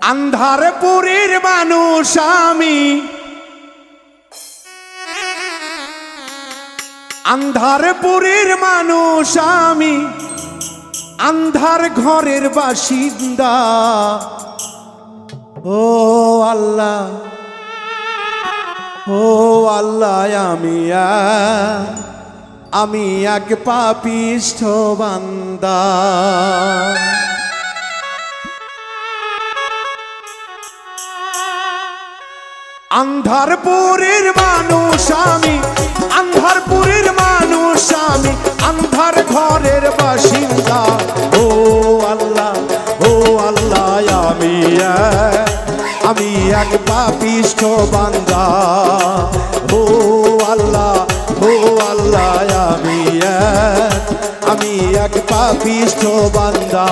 আন্ধারপুরীর মানুষ আমি, আন্ধারপুরীর মানুষ আমি, আন্ধার ঘরের বাসিন্দা। ও আল্লাহ, ও আল্লাহ, আমি এক পাপিষ্ঠ বান্দা। আন্ধারপুরীর মানুষ আমি, আন্ধারপুরীর মানুষ আমি, আন্ধার ঘরের বাসিন্দা। ও আল্লাহ, ও আল্লাহ, আমি এক পাপিষ্ঠ বান্দা। ও আল্লাহ, ও আল্লাহ, আমি এক পাপিষ্ঠ বান্দা।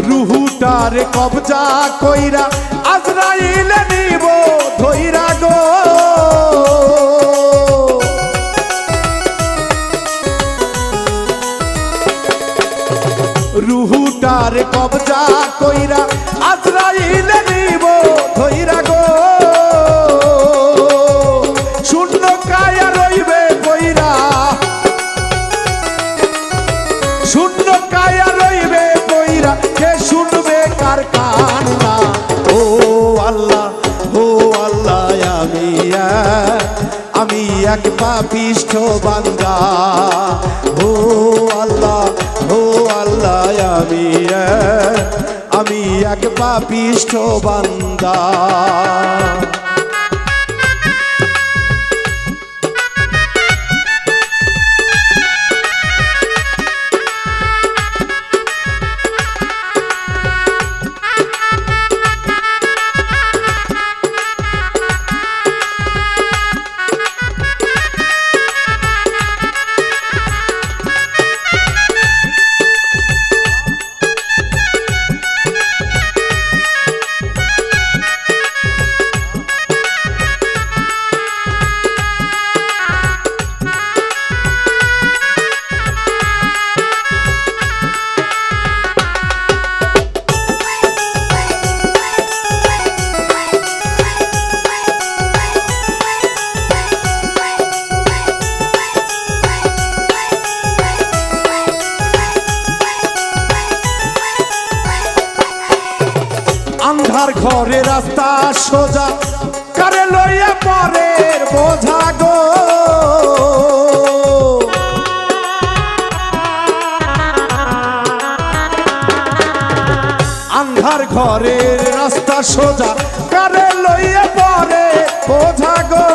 রুহুটার কবজা কইরা আজরাইল নিব ধইরা গো। রুহুটার কবজা কইরা আজরাইল নিব ধইরা গো। শূন্য কায়া রইবে কইরা, শূন্য কায়া রইবে কইরা, কে শুনবে কার কান্না। ও আল্লাহ, ও আল্লাহ, আমি এক পাপিষ্ঠ বান্দা। ও আল্লাহ, ও আল্লাহ, আমি এক পাপিষ্ঠ বান্দা। আন্ধার ঘরে রাস্তা সোজা, কারে লইয়া পরের বোঝা গো। আন্ধার ঘরের রাস্তা সোজা, কারে লইয়া পরে বোঝা গো।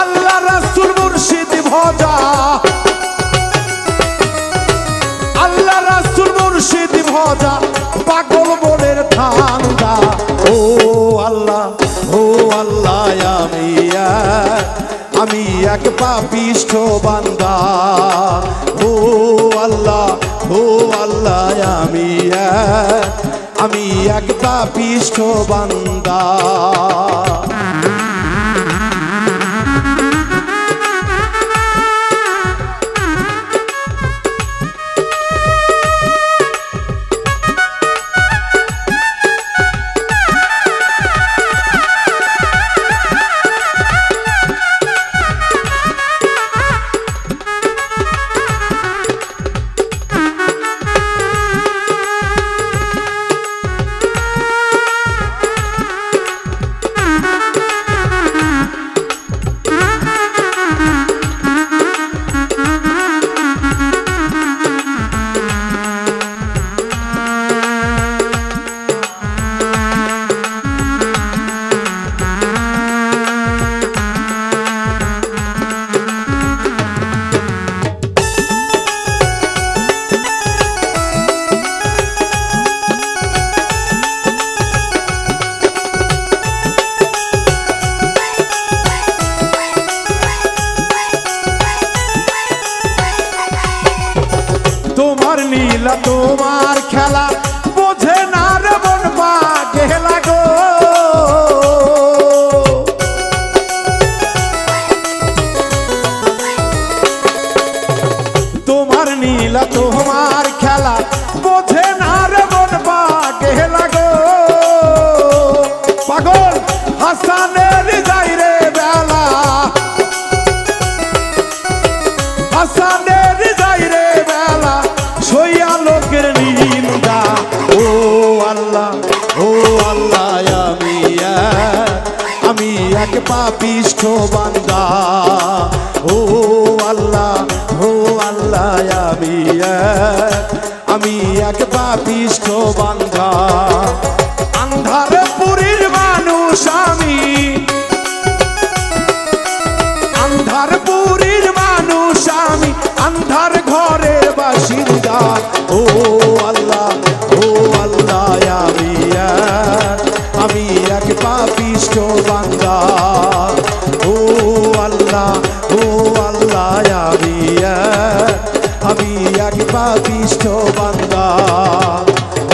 আল্লাহ রাসূল মুর্শিদ ভজা, আল্লাহ রাসূল মুর্শিদ ভজা, পাগল মনের ঠান্ডা। ও আল্লাহ, ও আল্লাহ, আমি এক পাপিষ্ঠ বান্দা। ও আল্লাহ, ও আল্লাহ, আমি এক পাপিষ্ঠ বান্দা। তোমার নীলা তোমার খেলা বোঝে না রে মন পাগেলা গো। তোমার নীলা তোমার খেলা বোঝে না রে মন পাগেলা গো। পাগল হাসানের যাই রে বেলা, হাসানের যাই রে বেলা সইয়া লোকের নিন্দা। ও আল্লাহ আমি এক পাপিষ্ঠ বান্দা। ও আল্লাহ আমি এক পাপিষ্ঠ বান্দা। আন্ধার পুরীর মানুষ আমি, আন্ধার পুরীর মানুষ আমি, আন্ধার ঘরের বাসিন্দা। ও আল্লাহ আমি এক পাপিষ্ঠ বান্দা। ও আল্লাহ আমি এক পাপিষ্ঠ বান্দা।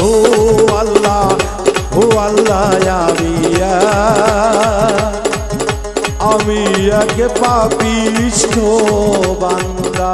ও আল্লাহ আমি এক পাপিষ্ঠ বান্দা।